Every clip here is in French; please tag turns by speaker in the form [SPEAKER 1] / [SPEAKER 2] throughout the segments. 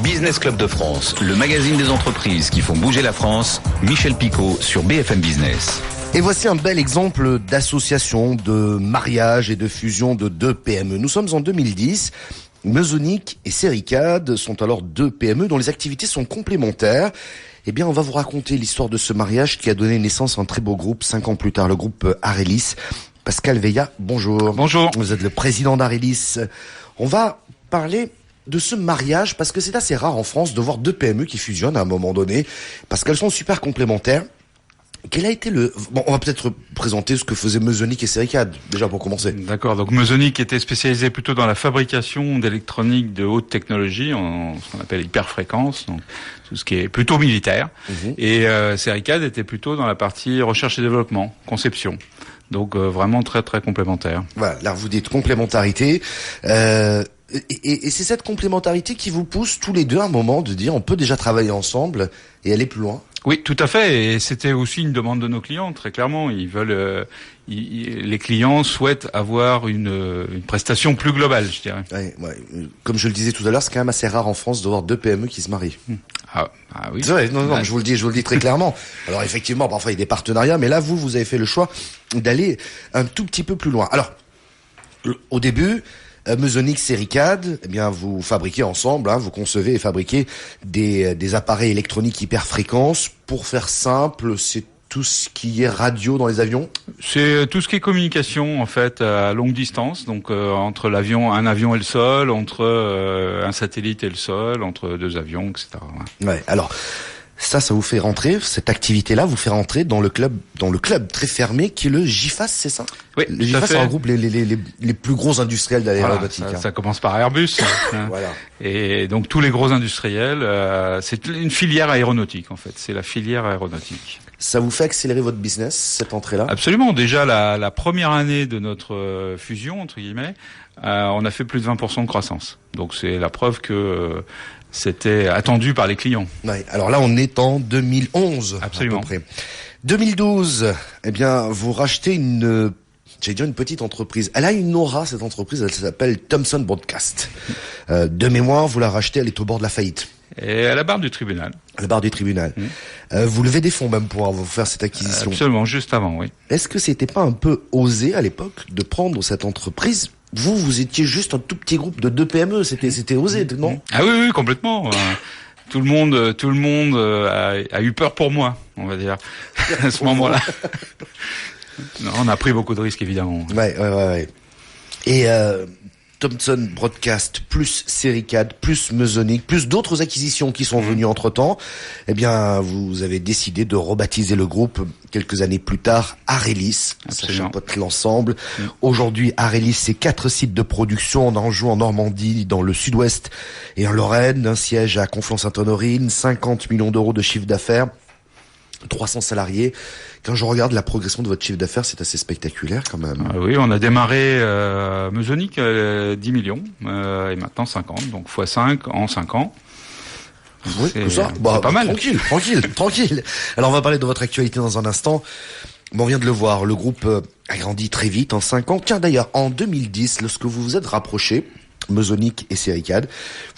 [SPEAKER 1] Business Club de France, le magazine des entreprises qui font bouger la France. Michel Picot sur BFM Business.
[SPEAKER 2] Et voici un bel exemple d'association, de mariage et de fusion de deux PME. Nous sommes en 2010. Meusonic et Sericad sont alors deux PME dont les activités sont complémentaires. Eh bien, on va vous raconter l'histoire de ce mariage qui a donné naissance à un très beau groupe 5 ans plus tard, le groupe Arelis. Pascal Veillat, bonjour.
[SPEAKER 3] Bonjour.
[SPEAKER 2] Vous êtes le président d'Arelis. On va parler de ce mariage parce que c'est assez rare en France de voir deux PME qui fusionnent à un moment donné parce qu'elles sont super complémentaires. Quel a été on va peut-être présenter ce que faisaient Meusonic et Sericad, déjà pour commencer.
[SPEAKER 3] D'accord, donc Meusonic était spécialisé plutôt dans la fabrication d'électronique de haute technologie, ce qu'on appelle hyperfréquence, donc tout ce qui est plutôt militaire. Et Sericad était plutôt dans la partie recherche et développement, conception. Donc vraiment très très complémentaire.
[SPEAKER 2] Voilà, là vous dites complémentarité. Et c'est cette complémentarité qui vous pousse tous les deux à un moment de dire on peut déjà travailler ensemble et aller plus loin.
[SPEAKER 3] Oui, tout à fait. Et c'était aussi une demande de nos clients, très clairement. Ils veulent, les clients souhaitent avoir une prestation plus globale, je dirais.
[SPEAKER 2] Ouais. Comme je le disais tout à l'heure, c'est quand même assez rare en France de voir deux PME qui se marient.
[SPEAKER 3] Ah oui.
[SPEAKER 2] C'est vrai, non, je vous le dis très clairement. Alors effectivement, parfois il y a des partenariats, mais là vous avez fait le choix d'aller un tout petit peu plus loin. Alors, au début, Meusonic, Sericad, eh bien vous fabriquez ensemble, vous concevez et fabriquez des appareils électroniques hyperfréquences. Pour faire simple, c'est tout ce qui est radio dans les avions.
[SPEAKER 3] C'est tout ce qui est communication en fait à longue distance, donc entre un avion et le sol, entre un satellite et le sol, entre deux avions, etc.
[SPEAKER 2] Ouais. Alors ça vous fait rentrer, cette activité-là vous fait rentrer dans le club très fermé qui est le GIFAS, c'est ça?
[SPEAKER 3] Oui,
[SPEAKER 2] le GIFAS regroupe les plus gros industriels de l'aéronautique.
[SPEAKER 3] Ça commence par Airbus.
[SPEAKER 2] Voilà.
[SPEAKER 3] Et donc tous les gros industriels, c'est une filière aéronautique en fait, c'est la filière aéronautique.
[SPEAKER 2] Ça vous fait accélérer votre business, cette entrée-là?
[SPEAKER 3] Absolument. Déjà la première année de notre fusion entre guillemets, on a fait plus de 20% de croissance. Donc c'est la preuve que c'était attendu par les clients.
[SPEAKER 2] Ouais. Alors là, on est en 2011.
[SPEAKER 3] Absolument.
[SPEAKER 2] À peu près. 2012, eh bien, vous rachetez une petite entreprise. Elle a une aura, cette entreprise, elle s'appelle Thomson Broadcast. De mémoire, vous la rachetez, elle est au bord de la faillite.
[SPEAKER 3] Et à la barre du tribunal.
[SPEAKER 2] À la barre du tribunal. Vous levez des fonds même pour vous faire cette acquisition.
[SPEAKER 3] Absolument, juste avant, oui.
[SPEAKER 2] Est-ce que c'était pas un peu osé à l'époque de prendre cette entreprise? Vous étiez juste un tout petit groupe de deux PME, c'était osé, non?
[SPEAKER 3] Ah oui, complètement. Tout le monde a eu peur pour moi, on va dire, à ce moment-là. Non, on a pris beaucoup de risques, évidemment.
[SPEAKER 2] Ouais. Et Thomson Broadcast, plus Sericad, plus Meusonic, plus d'autres acquisitions qui sont venues entre-temps, eh bien, vous avez décidé de rebaptiser le groupe quelques années plus tard Arelis. Ça chapeaute l'ensemble. Aujourd'hui, Arelis, c'est 4 sites de production en Anjou, en Normandie, dans le sud-ouest et en Lorraine, un siège à Conflans-Sainte-Honorine, 50 millions d'euros de chiffre d'affaires, 300 salariés. Quand je regarde la progression de votre chiffre d'affaires, c'est assez spectaculaire quand même.
[SPEAKER 3] Oui, on a démarré Meusonic 10 millions et maintenant 50, donc x5 en 5 ans.
[SPEAKER 2] Oui, c'est ça.
[SPEAKER 3] C'est pas mal.
[SPEAKER 2] Tranquille. Alors on va parler de votre actualité dans un instant. On vient de le voir, le groupe a grandi très vite en 5 ans. Tiens d'ailleurs, en 2010, lorsque vous vous êtes rapprochés, Meusonic et Sericad,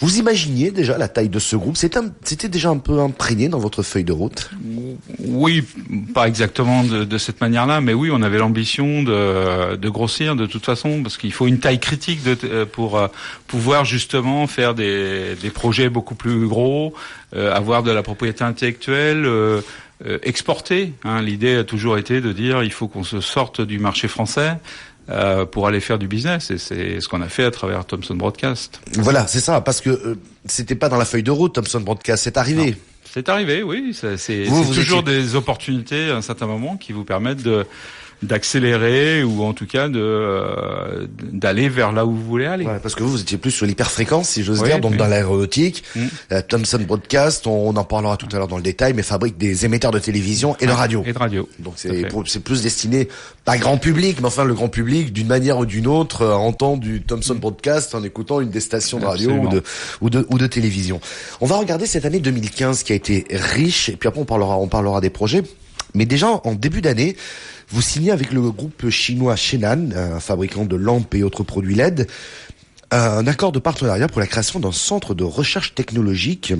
[SPEAKER 2] vous imaginiez déjà la taille de ce groupe? C'était déjà un peu imprégné dans votre feuille de route?
[SPEAKER 3] Oui, pas exactement de cette manière-là, mais oui, on avait l'ambition de grossir de toute façon, parce qu'il faut une taille critique pour pouvoir justement faire des projets beaucoup plus gros, avoir de la propriété intellectuelle, exporter. L'idée a toujours été de dire il faut qu'on se sorte du marché français. Pour aller faire du business, et c'est ce qu'on a fait à travers Thomson Broadcast.
[SPEAKER 2] Voilà, c'est ça, parce que c'était pas dans la feuille de route, Thomson Broadcast, c'est arrivé.
[SPEAKER 3] Non. C'est arrivé, oui. C'est toujours des opportunités à un certain moment qui vous permettent d'accélérer ou en tout cas d'aller vers là où vous voulez aller.
[SPEAKER 2] Ouais, parce que vous étiez plus sur l'hyperfréquence, si j'ose dire, donc dans l'aéronautique. Thomson Broadcast, on en parlera tout à l'heure dans le détail, mais fabrique des émetteurs de télévision et de radio.
[SPEAKER 3] Et de radio.
[SPEAKER 2] Donc c'est plus destiné, pas grand public, mais enfin le grand public, d'une manière ou d'une autre, entend du Thomson Broadcast en écoutant une des stations de radio ou de télévision. On va regarder cette année 2015 qui a été riche, et puis après on parlera des projets. Mais déjà, en début d'année, vous signez avec le groupe chinois Shenan, un fabricant de lampes et autres produits LED. un accord de partenariat pour la création d'un centre de recherche technologique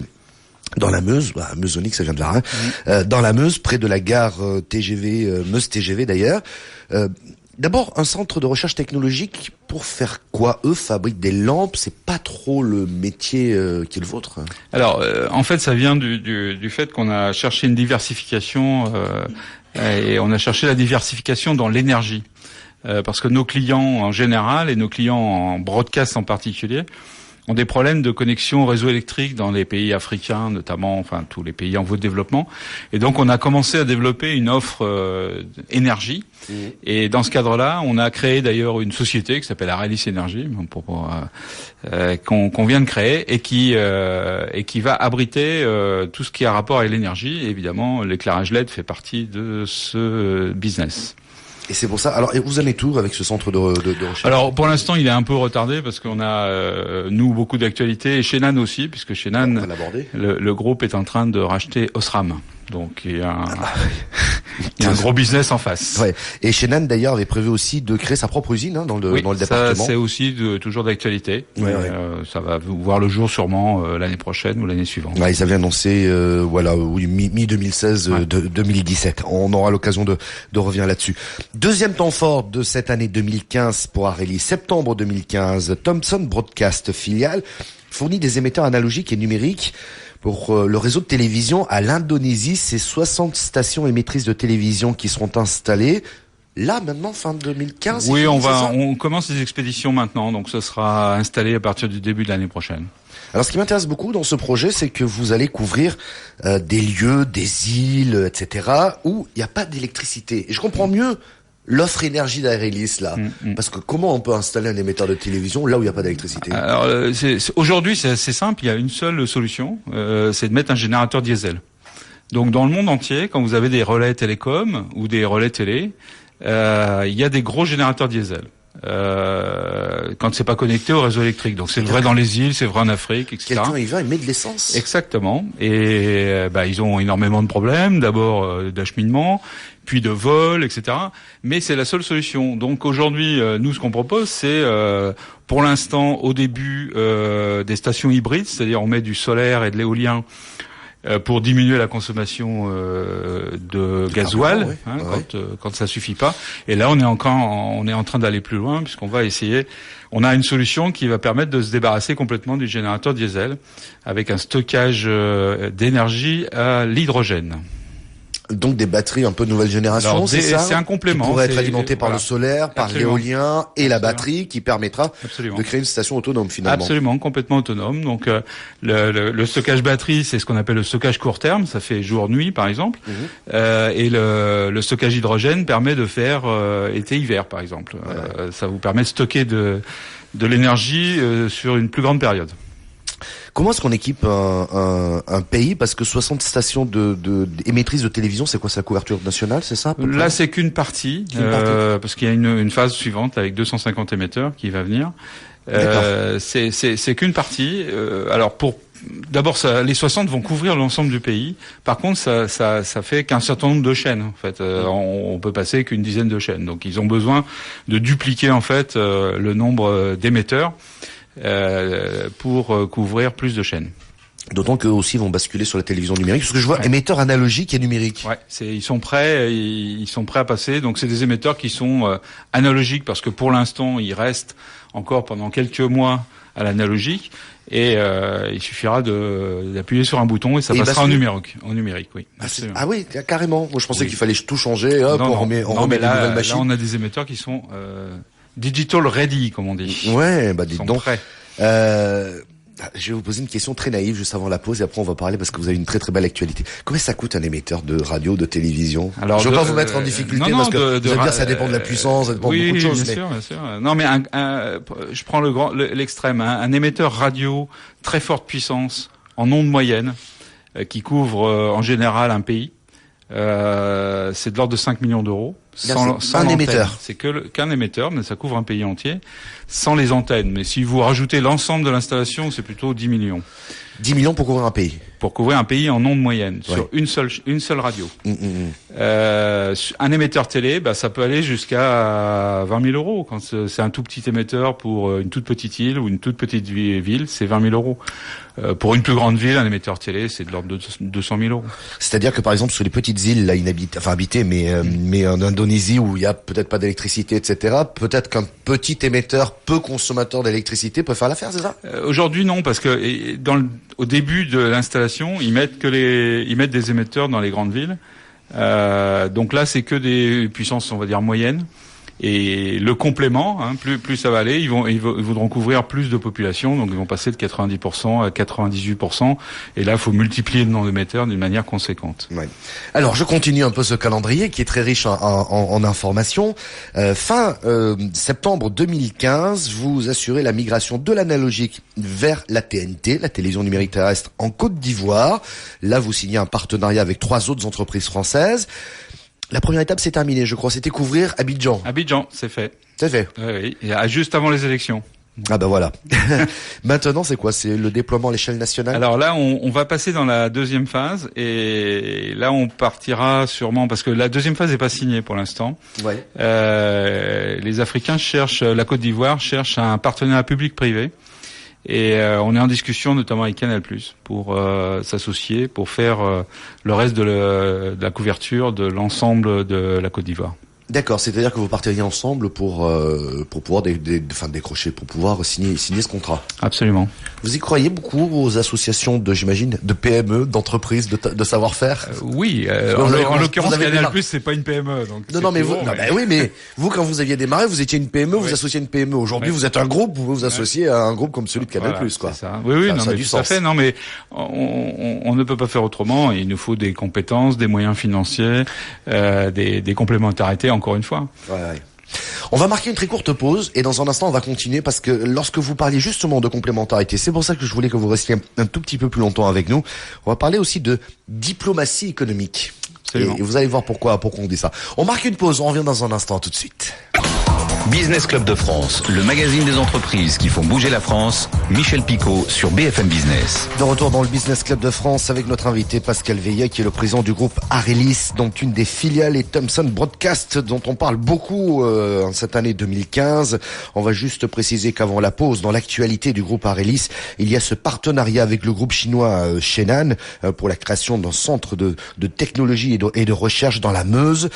[SPEAKER 2] dans la Meuse, Meusonique, ça vient de là, hein, dans la Meuse, près de la gare TGV, Meuse TGV d'ailleurs. D'abord, un centre de recherche technologique pour faire quoi? Eux fabriquent des lampes, c'est pas trop le métier qui est le vôtre.
[SPEAKER 3] Alors, en fait, ça vient du fait qu'on a cherché une diversification et on a cherché la diversification dans l'énergie. Parce que nos clients en général et nos clients en broadcast en particulier ont des problèmes de connexion au réseau électrique dans les pays africains, notamment, enfin tous les pays en voie de développement. Et donc on a commencé à développer une offre énergie. Et dans ce cadre-là, on a créé d'ailleurs une société qui s'appelle Arelis Energy, qu'on vient de créer et qui va abriter tout ce qui a rapport avec l'énergie. Et évidemment, l'éclairage LED fait partie de ce business.
[SPEAKER 2] Et c'est pour ça. Alors, vous en êtes où avec ce centre de recherche?
[SPEAKER 3] Alors, pour l'instant, il est un peu retardé parce qu'on a, nous, beaucoup d'actualités et Shenan aussi, puisque Shenan, le groupe est en train de racheter Osram. Donc, il y a un gros business en face.
[SPEAKER 2] Ouais. Et Shenan, d'ailleurs, avait prévu aussi de créer sa propre usine, hein, dans le département.
[SPEAKER 3] Ça, c'est aussi toujours d'actualité.
[SPEAKER 2] Ouais.
[SPEAKER 3] Ça va voir le jour sûrement l'année prochaine ou l'année suivante.
[SPEAKER 2] Ouais, ils avaient annoncé, mi-2016, 2017. On aura l'occasion de revenir là-dessus. Deuxième temps fort de cette année 2015 pour Arelis. Septembre 2015, Thomson Broadcast filiale fournit des émetteurs analogiques et numériques pour le réseau de télévision à l'Indonésie. C'est 60 stations émettrices de télévision qui seront installées. Là, maintenant, fin 2015.
[SPEAKER 3] Oui, on commence les expéditions maintenant, donc ce sera installé à partir du début de l'année prochaine.
[SPEAKER 2] Alors, ce qui m'intéresse beaucoup dans ce projet, c'est que vous allez couvrir des lieux, des îles, etc., où il n'y a pas d'électricité. Et je comprends mieux l'offre énergie d'Arelis, là. Parce que comment on peut installer un émetteur de télévision là où il n'y a pas d'électricité?
[SPEAKER 3] Alors, aujourd'hui, c'est assez simple. Il y a une seule solution, c'est de mettre un générateur diesel. Donc, dans le monde entier, quand vous avez des relais télécom ou des relais télé, il y a des gros générateurs diesel. Quand c'est pas connecté au réseau électrique. Donc c'est vrai dans les îles, c'est vrai en Afrique, etc.
[SPEAKER 2] Quelqu'un il va, il met de l'essence.
[SPEAKER 3] Exactement. Et ils ont énormément de problèmes. D'abord d'acheminement, puis de vol, etc. Mais c'est la seule solution. Donc aujourd'hui, nous ce qu'on propose, c'est pour l'instant au début des stations hybrides, c'est-à-dire on met du solaire et de l'éolien pour diminuer la consommation de gasoil, quand ça suffit pas. Et là, on est en train d'aller plus loin puisqu'on va essayer. On a une solution qui va permettre de se débarrasser complètement du générateur diesel avec un stockage d'énergie à l'hydrogène.
[SPEAKER 2] Donc des batteries un peu de nouvelle génération, c'est ça?
[SPEAKER 3] C'est un complément.
[SPEAKER 2] Qui pourrait être alimenté par le solaire, par l'éolien et la batterie qui permettra de créer une station autonome finalement.
[SPEAKER 3] Absolument, complètement autonome. Donc le stockage batterie, c'est ce qu'on appelle le stockage court terme, ça fait jour-nuit par exemple. Et le stockage hydrogène permet de faire été-hiver par exemple. Ça vous permet de stocker de l'énergie sur une plus grande période.
[SPEAKER 2] Comment est-ce qu'on équipe un pays? Parce que 60 stations émettrices de télévision, c'est quoi? C'est la couverture nationale, c'est ça?
[SPEAKER 3] Là, c'est qu'une partie, parce qu'il y a une phase suivante avec 250 émetteurs qui va venir. C'est qu'une partie. Alors d'abord, les 60 vont couvrir l'ensemble du pays. Par contre, ça fait qu'un certain nombre de chaînes. En fait, on peut passer qu'une dizaine de chaînes. Donc, ils ont besoin de dupliquer en fait le nombre d'émetteurs. Pour couvrir plus de chaînes.
[SPEAKER 2] D'autant qu'eux aussi vont basculer sur la télévision numérique, parce que je vois émetteurs analogiques et numériques.
[SPEAKER 3] Ouais, ils sont prêts à passer. Donc c'est des émetteurs qui sont analogiques parce que pour l'instant ils restent encore pendant quelques mois à l'analogique et il suffira d'appuyer sur un bouton et ça passera en numérique, oui.
[SPEAKER 2] Ah oui, carrément. Moi je pensais qu'il fallait tout changer. Hop, on remet des nouvelles machines.
[SPEAKER 3] Là on a des émetteurs qui sont digital ready, comme on dit.
[SPEAKER 2] Ouais, dis donc.
[SPEAKER 3] Prêts.
[SPEAKER 2] Je vais vous poser une question très naïve juste avant la pause et après on va parler parce que vous avez une très très belle actualité. Combien ça coûte un émetteur de radio, de télévision? Alors, je ne veux pas vous mettre en difficulté parce que vous allez dire ça dépend de la puissance, ça dépend de beaucoup de choses.
[SPEAKER 3] Bien sûr. Non, mais je prends l'extrême. Un émetteur radio très forte puissance en onde moyenne qui couvre en général un pays. C'est de l'ordre de 5 millions d'euros. Sans un émetteur. C'est qu'un émetteur, mais ça couvre un pays entier, sans les antennes. Mais si vous rajoutez l'ensemble de l'installation, c'est plutôt 10 millions.
[SPEAKER 2] 10 millions pour couvrir un pays.
[SPEAKER 3] Pour couvrir un pays en ondes moyennes, sur une seule radio. Un émetteur télé, ça peut aller jusqu'à 20 000 euros. Quand c'est un tout petit émetteur pour une toute petite île ou une toute petite ville, c'est 20 000 euros. Pour une plus grande ville, un émetteur télé, c'est de l'ordre de 200 000 euros.
[SPEAKER 2] C'est-à-dire que par exemple sur les petites îles là habitées, mais en Indonésie où il y a peut-être pas d'électricité, etc. Peut-être qu'un petit émetteur peu consommateur d'électricité peut faire l'affaire, c'est ça?
[SPEAKER 3] Aujourd'hui non, parce que au début de l'installation, ils mettent des émetteurs dans les grandes villes. Donc là, c'est que des puissances, on va dire moyennes. Et le complément, plus ça va aller, ils voudront couvrir plus de population, donc ils vont passer de 90% à 98%. Et là, il faut multiplier le nombre d'émetteurs d'une manière conséquente.
[SPEAKER 2] Ouais. Alors, je continue un peu ce calendrier qui est très riche en informations. Fin septembre 2015, vous assurez la migration de l'analogique vers la TNT, la télévision numérique terrestre, en Côte d'Ivoire. Là, vous signez un partenariat avec 3 autres entreprises françaises. La première étape, c'est terminé, je crois. C'était couvrir Abidjan.
[SPEAKER 3] Abidjan, c'est fait.
[SPEAKER 2] C'est fait.
[SPEAKER 3] Oui, juste avant les élections.
[SPEAKER 2] Ah voilà. Maintenant, c'est quoi? C'est le déploiement à l'échelle nationale?
[SPEAKER 3] Alors là, on va passer dans la deuxième phase. Et là, on partira sûrement... Parce que la deuxième phase n'est pas signée pour l'instant.
[SPEAKER 2] Ouais.
[SPEAKER 3] Les Africains la Côte d'Ivoire cherche un partenariat public-privé. Et on est en discussion notamment avec Canal+ pour s'associer, pour faire le reste de la couverture de l'ensemble de la Côte d'Ivoire.
[SPEAKER 2] D'accord, c'est-à-dire que vous partiriez ensemble pour pouvoir décrocher, pour pouvoir signer ce contrat.
[SPEAKER 3] Absolument.
[SPEAKER 2] Vous y croyez beaucoup aux associations de PME, d'entreprises, de savoir-faire?
[SPEAKER 3] Oui, en l'occurrence Canal+, c'est pas une PME, donc.
[SPEAKER 2] Non, mais vous, mais vous, quand vous aviez démarré, vous étiez une PME, vous associez une PME. Aujourd'hui, vous êtes un groupe, vous vous associez à un groupe comme celui de Canal+, quoi.
[SPEAKER 3] C'est ça. Oui,
[SPEAKER 2] ça a du sens.
[SPEAKER 3] Tout à fait. Non, mais on ne peut pas faire autrement. Il nous faut des compétences, des moyens financiers, des complémentarités. Encore une fois.
[SPEAKER 2] Ouais. On va marquer une très courte pause et dans un instant on va continuer parce que lorsque vous parliez justement de complémentarité, c'est pour ça que je voulais que vous restiez un tout petit peu plus longtemps avec nous. On va parler aussi de diplomatie économique. Et vous allez voir pourquoi on dit ça. On marque une pause, on revient dans un instant tout de suite.
[SPEAKER 1] Business Club de France, le magazine des entreprises qui font bouger la France. Michel Picot sur BFM Business.
[SPEAKER 2] De retour dans le Business Club de France avec notre invité Pascal Veillet qui est le président du groupe Arelis, donc une des filiales et Thomson Broadcast dont on parle beaucoup en cette année 2015. On va juste préciser qu'avant la pause, dans l'actualité du groupe Arelis, il y a ce partenariat avec le groupe chinois Shenan pour la création d'un centre de technologie et de recherche dans la Meuse.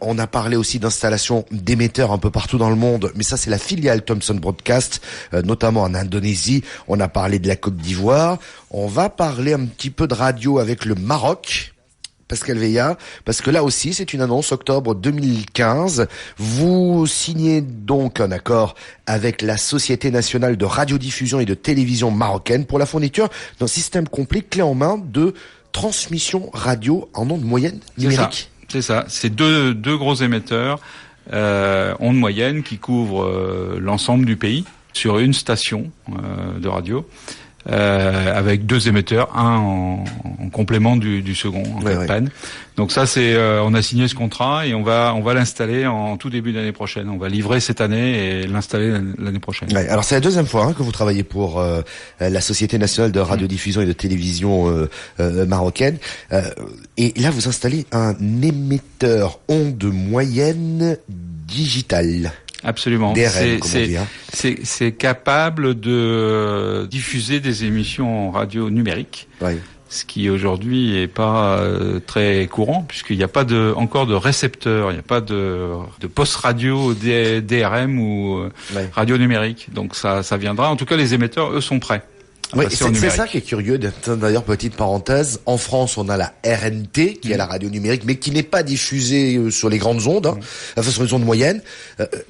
[SPEAKER 2] On a parlé aussi d'installation d'émetteurs un peu partout dans le monde, mais ça c'est la filiale Thomson Broadcast, notamment en Indonésie. On a parlé de la Côte d'Ivoire. On va parler un petit peu de radio avec le Maroc. Pascal Veillat, parce que là aussi c'est une annonce octobre 2015. Vous signez donc un accord avec la Société nationale de radiodiffusion et de télévision marocaine pour la fourniture d'un système complet clé en main de transmission radio en ondes moyennes numériques.
[SPEAKER 3] C'est ça. C'est deux gros émetteurs ondes moyennes qui couvrent l'ensemble du pays sur une station de radio. Avec 2 émetteurs, un en complément du second en cas de panne. Donc ça c'est on a signé ce contrat et on va l'installer en tout début d'année prochaine. On va livrer cette année et l'installer l'année prochaine.
[SPEAKER 2] Ouais, alors c'est la deuxième fois que vous travaillez pour la Société nationale de radiodiffusion et de télévision marocaine. Et là vous installez un émetteur onde moyenne digitale.
[SPEAKER 3] Absolument.
[SPEAKER 2] DRM,
[SPEAKER 3] c'est capable de diffuser des émissions en radio numérique.
[SPEAKER 2] Oui.
[SPEAKER 3] Ce qui aujourd'hui est pas très courant puisqu'il n'y a pas encore de récepteur, il n'y a pas de poste radio DRM ou radio numérique. Donc ça viendra. En tout cas, les émetteurs eux sont prêts.
[SPEAKER 2] Oui, c'est ça qui est curieux. D'ailleurs, petite parenthèse, en France, on a la RNT, qui est la radio numérique, mais qui n'est pas diffusée sur les grandes ondes, enfin sur les ondes moyennes.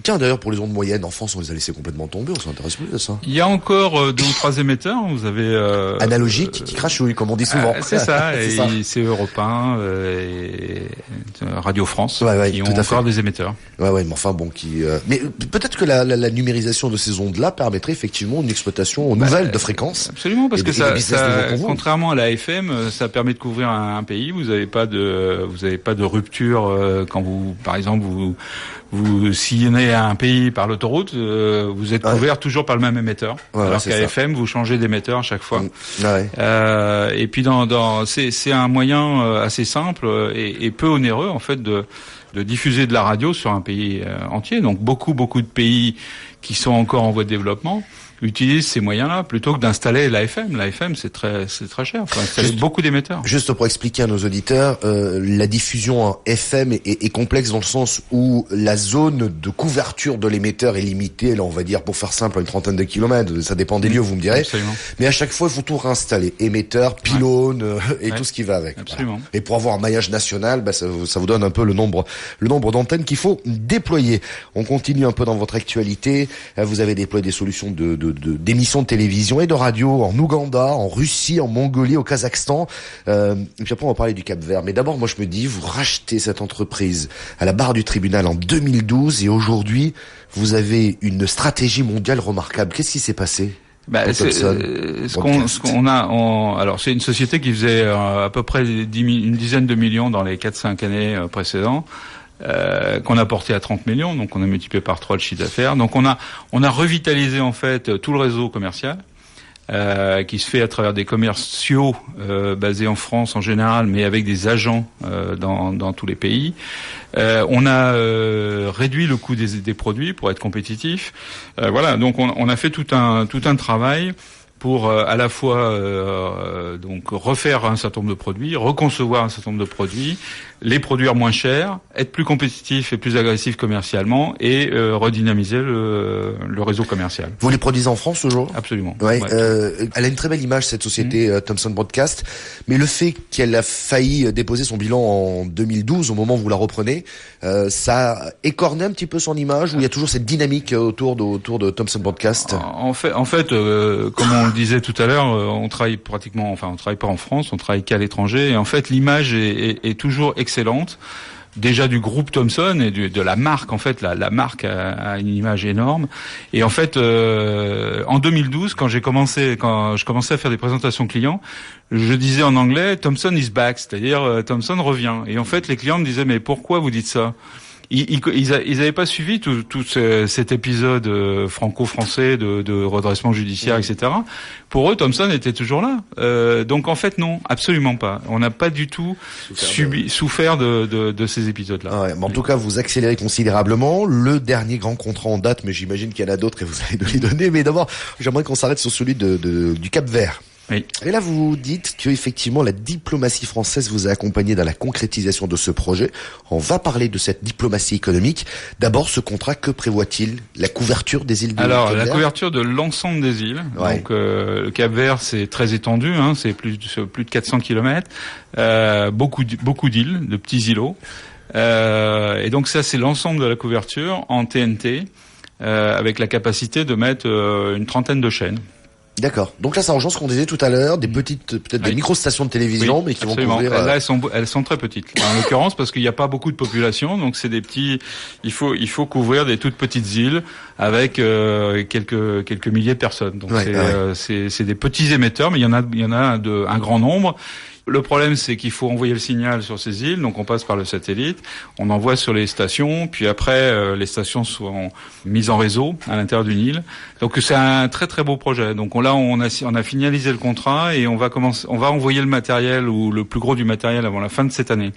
[SPEAKER 2] Tiens, d'ailleurs, pour les ondes moyennes, en France, on les a laissés complètement tomber, on s'intéresse plus à ça.
[SPEAKER 3] Il y a encore 2 ou 3 émetteurs, vous avez...
[SPEAKER 2] analogique, qui crachouille, comme on dit souvent.
[SPEAKER 3] C'est ça, c'est Europe 1 et Radio France, qui ont encore des émetteurs.
[SPEAKER 2] Ouais, mais enfin bon, mais peut-être que la numérisation de ces ondes-là permettrait effectivement une exploitation nouvelle de fréquences.
[SPEAKER 3] Absolument, parce que
[SPEAKER 2] et des business nouveaux pour vous.
[SPEAKER 3] contrairement à la FM, ça permet de couvrir un pays. Vous n'avez pas de rupture quand vous, par exemple, vous sillonnez un pays par l'autoroute, vous êtes couvert toujours par le même émetteur. Alors qu'à FM, vous changez d'émetteur à chaque fois. Et puis c'est un moyen assez simple et peu onéreux en fait de diffuser de la radio sur un pays entier. Donc beaucoup de pays qui sont encore en voie de développement utilisent ces moyens-là plutôt que d'installer la FM. La FM, c'est très cher. Faut installer beaucoup d'émetteurs.
[SPEAKER 2] Juste pour expliquer à nos auditeurs, la diffusion en FM est complexe dans le sens où la zone de couverture de l'émetteur est limitée. Là, on va dire, pour faire simple, à une trentaine de kilomètres. Ça dépend des lieux, vous me direz.
[SPEAKER 3] Absolument.
[SPEAKER 2] Mais à chaque fois, il faut tout réinstaller. Émetteur, pylône, et tout ce qui va avec.
[SPEAKER 3] Absolument.
[SPEAKER 2] Voilà. Et pour avoir un maillage national, ça vous donne un peu le nombre d'antennes qu'il faut déployer. On continue un peu dans votre actualité. Vous avez déployé des solutions d'émissions de télévision et de radio en Ouganda, en Russie, en Mongolie, au Kazakhstan. Et puis après, on va parler du Cap-Vert. Mais d'abord, moi, je me dis, vous rachetez cette entreprise à la barre du tribunal en 2012 et aujourd'hui, vous avez une stratégie mondiale remarquable. Qu'est-ce qui s'est passé?
[SPEAKER 3] Alors c'est une société qui faisait à peu près une dizaine de millions dans les 4-5 années précédentes. Qu'on a porté à 30 millions, donc on a multiplié par 3 le chiffre d'affaires. Donc on a revitalisé en fait tout le réseau commercial qui se fait à travers des commerciaux basés en France en général, mais avec des agents dans tous les pays. On a réduit le coût des produits pour être compétitif. Voilà, donc on a fait tout un travail pour à la fois donc refaire un certain nombre de produits, reconcevoir un certain nombre de produits, les produire moins cher, être plus compétitif et plus agressif commercialement et redynamiser le réseau commercial.
[SPEAKER 2] Vous les produisez en France toujours?
[SPEAKER 3] Absolument.
[SPEAKER 2] Ouais. Elle a une très belle image cette société Thomson Broadcast, mais le fait qu'elle a failli déposer son bilan en 2012 au moment où vous la reprenez, ça a écorné un petit peu son image, ou il y a toujours cette dynamique autour de Thomson Broadcast?
[SPEAKER 3] En fait, comme on le disait tout à l'heure, on travaille pas en France, on travaille qu'à l'étranger, et en fait l'image est toujours excellente. Déjà du groupe Thomson et de la marque, en fait, la marque a une image énorme. Et en fait, en 2012, quand je commençais à faire des présentations clients, je disais en anglais Thomson is back, c'est-à-dire Thomson revient. Et en fait, les clients me disaient mais pourquoi vous dites ça? Ils avaient pas suivi tout cet épisode franco-français de redressement judiciaire, etc. Pour eux, Thomson était toujours là. Donc en fait, non, absolument pas. On n'a pas du tout souffert de ces épisodes-là.
[SPEAKER 2] Ouais, mais en tout cas, vous accélérez considérablement. Le dernier grand contrat en date, mais j'imagine qu'il y en a d'autres et vous allez nous les donner. Mais d'abord, j'aimerais qu'on s'arrête sur celui du Cap-Vert.
[SPEAKER 3] Oui.
[SPEAKER 2] Et là, vous dites que effectivement la diplomatie française vous a accompagné dans la concrétisation de ce projet. On va parler de cette diplomatie économique. D'abord, ce contrat, que prévoit-il? La couverture des îles de
[SPEAKER 3] Alors,
[SPEAKER 2] Cap-Vert?
[SPEAKER 3] la couverture de l'ensemble des îles.
[SPEAKER 2] Ouais.
[SPEAKER 3] Donc, le Cap-Vert, c'est très étendu, c'est plus de 400 kilomètres. Beaucoup d'îles, de petits îlots. Et donc ça, c'est l'ensemble de la couverture en TNT, avec la capacité de mettre une trentaine de chaînes.
[SPEAKER 2] D'accord. Donc là, ça rejoint ce qu'on disait tout à l'heure, des petites, peut-être des micro-stations de télévision, mais qui
[SPEAKER 3] absolument.
[SPEAKER 2] vont couvrir.
[SPEAKER 3] Là, elles sont très petites. En l'occurrence, parce qu'il n'y a pas beaucoup de population, donc c'est des petits. Il faut couvrir des toutes petites îles avec quelques milliers de personnes. Donc c'est des petits émetteurs, mais il y en a un grand nombre. Le problème, c'est qu'il faut envoyer le signal sur ces îles, donc on passe par le satellite, on envoie sur les stations, puis après les stations sont mises en réseau à l'intérieur d'une île. Donc c'est un très très beau projet. Donc là on a finalisé le contrat et on va envoyer le matériel ou le plus gros du matériel avant la fin de cette année.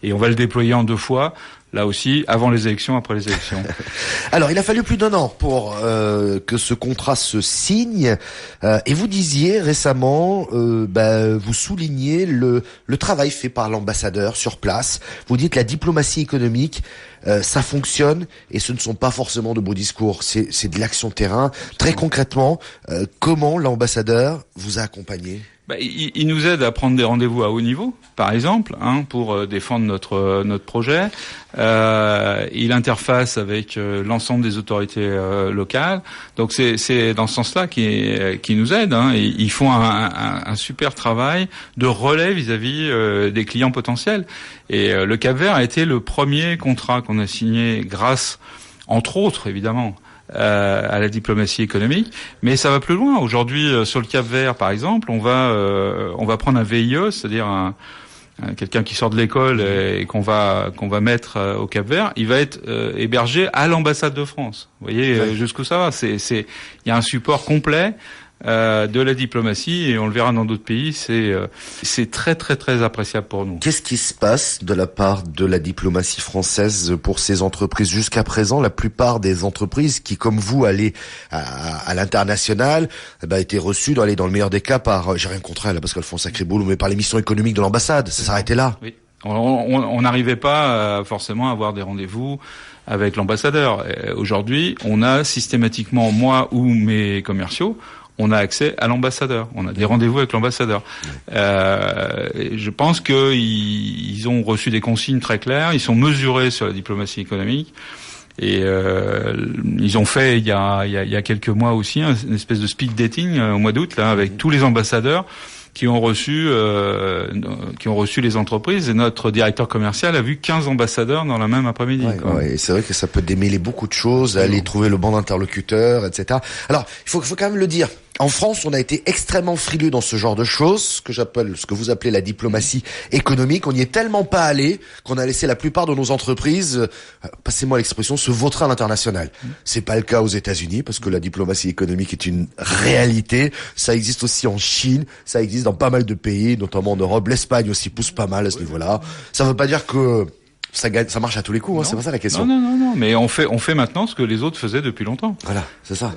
[SPEAKER 3] Et on va le déployer en 2 fois. Là aussi, avant les élections, après les élections.
[SPEAKER 2] Alors, il a fallu plus d'1 an pour que ce contrat se signe. Et vous disiez récemment, vous soulignez le travail fait par l'ambassadeur sur place. Vous dites la diplomatie économique, ça fonctionne et ce ne sont pas forcément de beaux discours. C'est de l'action terrain. Très concrètement, comment l'ambassadeur vous a accompagné?
[SPEAKER 3] Il nous aide à prendre des rendez-vous à haut niveau, par exemple, pour défendre notre projet. Il interface avec l'ensemble des autorités locales. Donc c'est dans ce sens-là qui nous aide. Ils font un super travail de relais vis-à-vis des clients potentiels. Et le Cap-Vert a été le premier contrat qu'on a signé grâce, entre autres, évidemment, à la diplomatie économique, mais ça va plus loin. Aujourd'hui, sur le Cap-Vert, par exemple, on va prendre un VIE, c'est-à-dire quelqu'un qui sort de l'école et qu'on va mettre au Cap-Vert, il va être hébergé à l'ambassade de France. Vous voyez jusqu'où ça va. Il y a un support complet de la diplomatie, et on le verra dans d'autres pays. C'est très très très appréciable pour nous.
[SPEAKER 2] Qu'est-ce qui se passe de la part de la diplomatie française pour ces entreprises? Jusqu'à présent, la plupart des entreprises qui, comme vous, allaient à l'international, étaient reçues dans le meilleur des cas par, j'ai rien contre elle parce qu'elles font un sacré boulot, mais par les missions économiques de l'ambassade. Ça s'arrêtait là.
[SPEAKER 3] Oui. On n'arrivait pas forcément à avoir des rendez-vous avec l'ambassadeur. Aujourd'hui, on a systématiquement, moi ou mes commerciaux, on a accès à l'ambassadeur. On a des rendez-vous avec l'ambassadeur. Je pense qu'ils ont reçu des consignes très claires. Ils sont mesurés sur la diplomatie économique. Et ils ont fait il y a quelques mois aussi une espèce de speed dating au mois d'août là avec tous les ambassadeurs qui ont reçu les entreprises, et notre directeur commercial a vu 15 ambassadeurs dans la même après-midi.
[SPEAKER 2] Ouais, c'est vrai que ça peut démêler beaucoup de choses, aller trouver le bon interlocuteur, etc. Alors, il faut quand même le dire. En France, on a été extrêmement frileux dans ce genre de choses, ce que vous appelez la diplomatie économique. On n'y est tellement pas allé qu'on a laissé la plupart de nos entreprises, passez-moi l'expression, se vautrer à l'international. C'est pas le cas aux États-Unis, parce que la diplomatie économique est une réalité. Ça existe aussi en Chine, ça existe dans pas mal de pays, notamment en Europe. L'Espagne aussi pousse pas mal à ce niveau-là. Ça veut pas dire que ça marche à tous les coups, c'est pas ça la question.
[SPEAKER 3] Non, mais on fait maintenant ce que les autres faisaient depuis longtemps.
[SPEAKER 2] Voilà, c'est ça.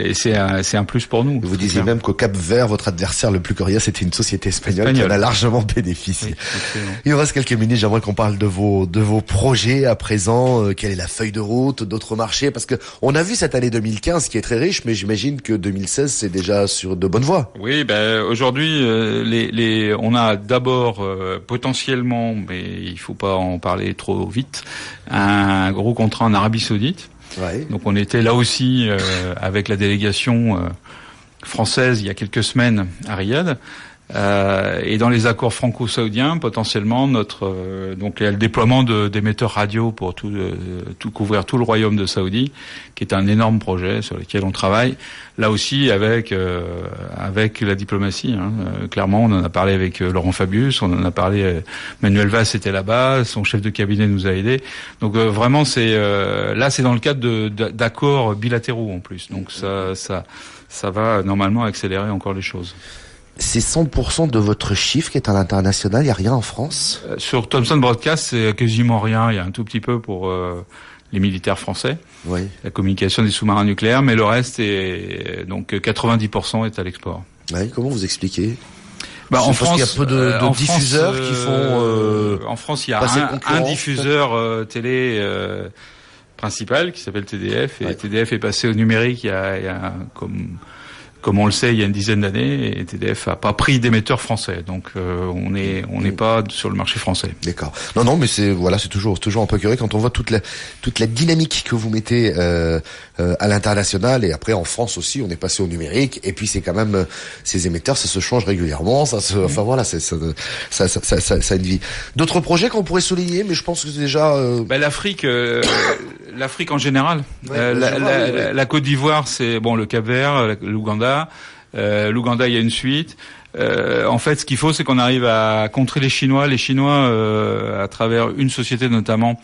[SPEAKER 3] Et c'est un plus pour nous.
[SPEAKER 2] Vous disiez même qu'au Cap-Vert, votre adversaire le plus coriace, c'était une société espagnole qui en a largement bénéficié. Oui, il nous reste quelques minutes, j'aimerais qu'on parle de vos projets à présent. Quelle est la feuille de route, d'autres marchés? Parce que on a vu cette année 2015 qui est très riche, mais j'imagine que 2016, c'est déjà sur de bonnes voies.
[SPEAKER 3] Oui, aujourd'hui, on a d'abord potentiellement, mais il faut pas en parler trop vite, un gros contrat en Arabie Saoudite. Ouais. Donc on était là aussi avec la délégation française il y a quelques semaines à Riyad. Et dans les accords franco-saoudiens, potentiellement donc il y a le déploiement d'émetteurs radio pour tout couvrir tout le royaume de Saoudi, qui est un énorme projet sur lequel on travaille. Là aussi avec la diplomatie. Clairement, on en a parlé avec Laurent Fabius, on en a parlé. Manuel Valls était là-bas, son chef de cabinet nous a aidés. Donc vraiment, c'est dans le cadre d'accords bilatéraux en plus. Donc ça va normalement accélérer encore les choses.
[SPEAKER 2] C'est 100% de votre chiffre qui est à l'international, il n'y a rien en France?
[SPEAKER 3] Sur Thomson Broadcast, c'est quasiment rien. Il y a un tout petit peu pour les militaires français, la communication des sous-marins nucléaires, mais le reste est donc 90% est à l'export.
[SPEAKER 2] Comment vous expliquez?
[SPEAKER 3] En France,
[SPEAKER 2] il y a peu de diffuseurs qui font.
[SPEAKER 3] En France, il y a un diffuseur télé principal qui s'appelle TDF, et TDF est passé au numérique il y a comme on le sait, il y a une dizaine d'années, et TDF a pas pris d'émetteurs français, donc on n'est pas sur le marché français.
[SPEAKER 2] D'accord. Non, mais c'est toujours un peu curieux quand on voit toute la dynamique que vous mettez à l'international, et après en France aussi, on est passé au numérique, et puis c'est quand même ces émetteurs, ça se change régulièrement, ça a une vie. D'autres projets qu'on pourrait souligner, mais je pense que c'est déjà.
[SPEAKER 3] L'Afrique en général. La Côte d'Ivoire, c'est le Cap-Vert, l'Ouganda. L'Ouganda, il y a une suite. En fait, ce qu'il faut, c'est qu'on arrive à contrer les Chinois. Les Chinois, à travers une société notamment,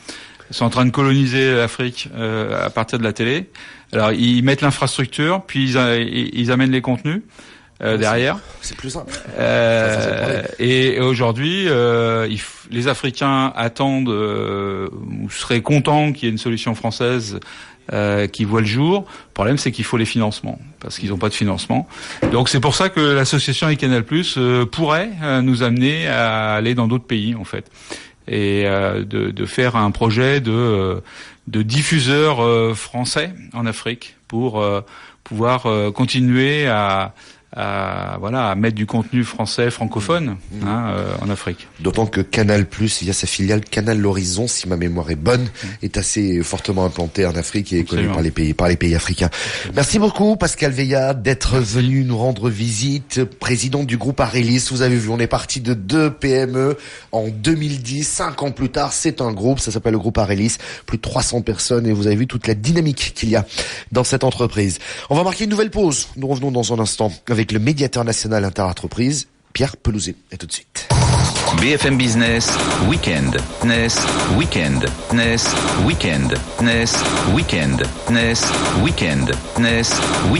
[SPEAKER 3] sont en train de coloniser l'Afrique à partir de la télé. Alors, ils mettent l'infrastructure, puis ils amènent les contenus. Derrière.
[SPEAKER 2] C'est plus simple.
[SPEAKER 3] Et aujourd'hui, les Africains attendent ou seraient contents qu'il y ait une solution française qui voit le jour. Le problème, c'est qu'il faut les financements, parce qu'ils n'ont pas de financement. Donc c'est pour ça que l'association avec Canal+ pourrait nous amener à aller dans d'autres pays, en fait, et de faire un projet de diffuseur français en Afrique pour pouvoir continuer à à mettre du contenu français francophone en Afrique.
[SPEAKER 2] D'autant que Canal+, via sa filiale Canal L'Horizon, si ma mémoire est bonne, est assez fortement implanté en Afrique et est connu par les pays africains. Merci beaucoup Pascal Veillard d'être venu nous rendre visite, président du groupe Arélis. Vous avez vu, on est parti de 2 PME en 2010, 5 ans plus tard, c'est un groupe, ça s'appelle le groupe Arélis, plus de 300 personnes et vous avez vu toute la dynamique qu'il y a dans cette entreprise. On va marquer une nouvelle pause. Nous revenons dans un instant avec le médiateur national interentreprise, Pierre Pelouzet. Et tout de suite.
[SPEAKER 1] BFM Business, Weekend, NES, Weekend, NES, Weekend, NES, Weekend, NES, Weekend, NES, Weekend.